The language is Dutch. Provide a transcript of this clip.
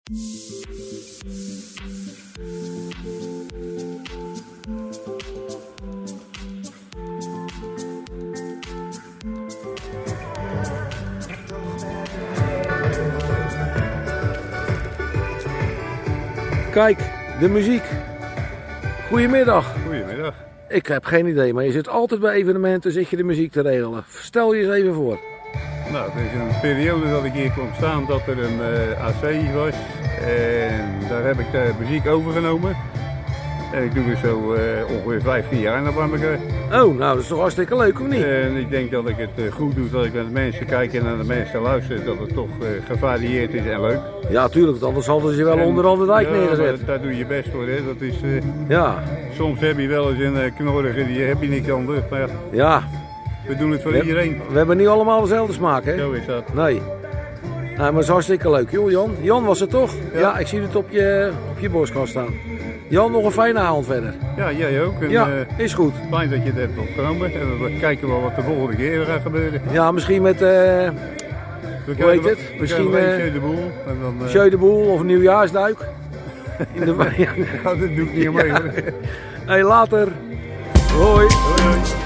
Kijk, de muziek. Goedemiddag. Goedemiddag. Ik heb geen idee, maar je zit altijd bij evenementen, zit je de muziek te regelen. Stel je eens even voor. Nou, het is een periode dat ik hier kwam staan dat er een AC was. En daar heb ik de muziek overgenomen. En ik doe het zo ongeveer 15 jaar naar elkaar. Oh, nou dat is toch hartstikke leuk, of niet? En ik denk dat ik het goed doe, dat ik naar de mensen kijk en naar de mensen luister. Dat het toch gevarieerd is en leuk. Ja, tuurlijk, want anders hadden ze je wel En, onder de dijk ja, neergezet. maar daar doe je best voor. Hè. Dat is, Ja, soms heb je wel eens een knorrige, die heb je niks anders. Maar ja, ja. we doen het voor iedereen. We hebben niet allemaal dezelfde smaak, hè? Zo is dat. Nee. Nou, maar het is hartstikke leuk, joh, Jan. Jan was het toch? Ja, ik zie het op je borstkast staan. Jan, nog een fijne avond verder. Ja, jij ook. En, Ja, is goed. fijn dat je het hebt opgenomen. En we kijken wel wat de volgende keer gaat gebeuren. Ja, misschien met, We hoe heet het? Misschien Misschien Jeu de Boel. En dan, Jeu de Boel of een nieuwjaarsduik. In de... ja, dat doe ik niet mee hoor. Hey, later. Hoi. Hoi, hoi.